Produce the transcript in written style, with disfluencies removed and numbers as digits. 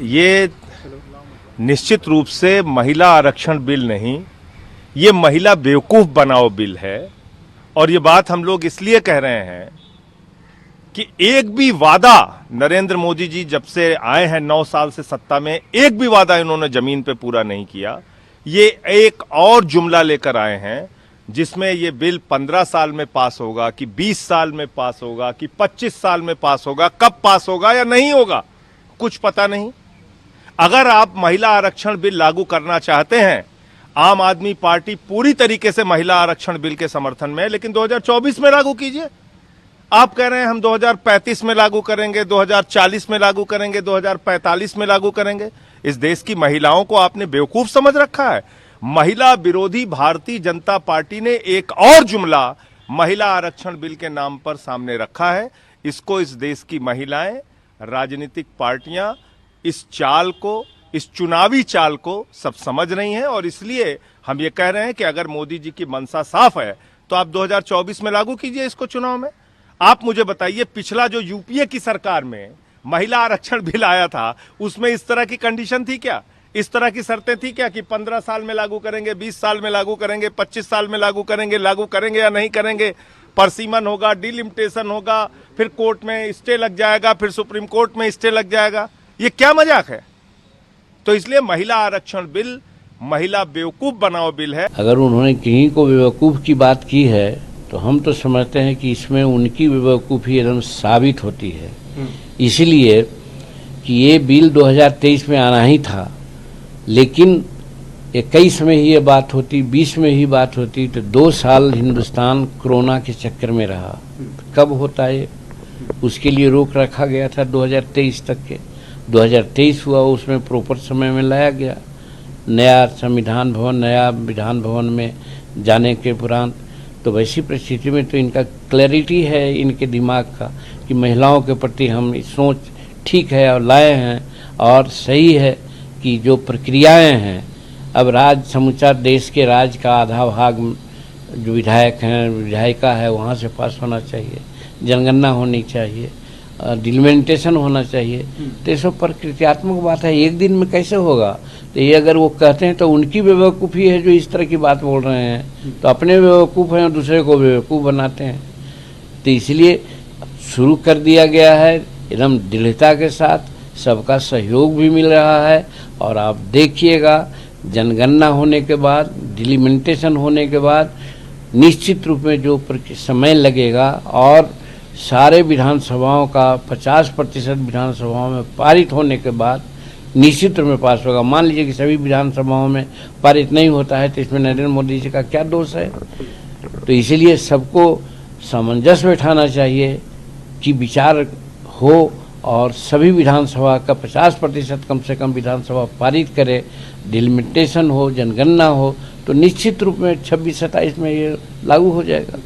ये निश्चित रूप से महिला आरक्षण बिल नहीं, ये महिला बेवकूफ बनाओ बिल है। और ये बात हम लोग इसलिए कह रहे हैं कि एक भी वादा नरेंद्र मोदी जी जब से आए हैं 9 साल से सत्ता में, एक भी वादा इन्होंने जमीन पे पूरा नहीं किया। ये एक और जुमला लेकर आए हैं जिसमें ये बिल 15 साल में पास होगा कि 20 साल में पास होगा कि 25 साल में पास होगा, कब पास होगा या नहीं होगा कुछ पता नहीं। अगर आप महिला आरक्षण बिल लागू करना चाहते हैं, आम आदमी पार्टी पूरी तरीके से महिला आरक्षण बिल के समर्थन में है, लेकिन 2024 में लागू कीजिए। आप कह रहे हैं हम 2035 में लागू करेंगे, 2040 में लागू करेंगे, 2045 में लागू करेंगे। इस देश की महिलाओं को आपने बेवकूफ समझ रखा है। महिला विरोधी भारतीय जनता पार्टी ने एक और जुमला महिला आरक्षण बिल के नाम पर सामने रखा है। इसको इस देश की महिलाएं, राजनीतिक पार्टियां इस चाल को, इस चुनावी चाल को सब समझ रही हैं। और इसलिए हम ये कह रहे हैं कि अगर मोदी जी की मंशा साफ है तो आप 2024 में लागू कीजिए इसको चुनाव में। आप मुझे बताइए, पिछला जो यूपीए की सरकार में महिला आरक्षण बिल आया था उसमें इस तरह की कंडीशन थी क्या? इस तरह की शर्तें थी क्या कि 15 साल में लागू करेंगे, 20 साल में लागू करेंगे, 25 साल में लागू करेंगे या नहीं करेंगे, परसीमन होगा, डिलिमिटेशन होगा, फिर कोर्ट में स्टे लग जाएगा, फिर सुप्रीम कोर्ट में स्टे लग जाएगा। ये क्या मजाक है? तो इसलिए महिला आरक्षण बिल महिला बेवकूफ बनाओ बिल है। अगर उन्होंने किन्हीं को बेवकूफ की बात की है तो हम तो समझते हैं कि इसमें उनकी बेवकूफ़ी एकदम साबित होती है। इसलिए कि ये बिल 2023 में आना ही था, लेकिन 21 में ही ये बात होती, 20 में ही बात होती, तो 2 साल हिंदुस्तान कोरोना के चक्कर में रहा। कब होता है? उसके लिए रोक रखा गया था 2023 तक के। 2023 हुआ, उसमें प्रॉपर समय में लाया गया। नया संविधान भवन, नया विधान भवन में जाने के उपरांत तो वैसी परिस्थिति में तो इनका क्लैरिटी है इनके दिमाग का कि महिलाओं के प्रति हम सोच ठीक है और लाए हैं, और सही है कि जो प्रक्रियाएं हैं, अब समूचा देश के राज का आधा भाग जो विधायक हैं, विधायिका है, वहाँ से पास होना चाहिए, जनगणना होनी चाहिए, डिलिमिटेशन होना चाहिए। तो ये सब प्रक्रियात्मक बात है, एक दिन में कैसे होगा? तो ये अगर वो कहते हैं तो उनकी बेवकूफ़ी है जो इस तरह की बात बोल रहे हैं, तो अपने बेवकूफ़ हैं और दूसरे को बेवकूफ़ बनाते हैं। तो इसलिए शुरू कर दिया गया है एकदम दृढ़ता के साथ, सबका सहयोग भी मिल रहा है। और आप देखिएगा जनगणना होने के बाद, डिलिमिटेशन होने के बाद निश्चित रूप में जो समय लगेगा और सारे विधानसभाओं का 50% विधानसभाओं में पारित होने के बाद निश्चित रूप में पास होगा। मान लीजिए कि सभी विधानसभाओं में पारित नहीं होता है तो इसमें नरेंद्र मोदी जी का क्या दोष है? तो इसीलिए सबको सामंजस्य बैठाना चाहिए कि विचार हो और सभी विधानसभा का 50% कम से कम विधानसभा पारित करे, डिलिमिटेशन हो, जनगणना हो, तो निश्चित रूप में 26-27 में ये लागू हो जाएगा।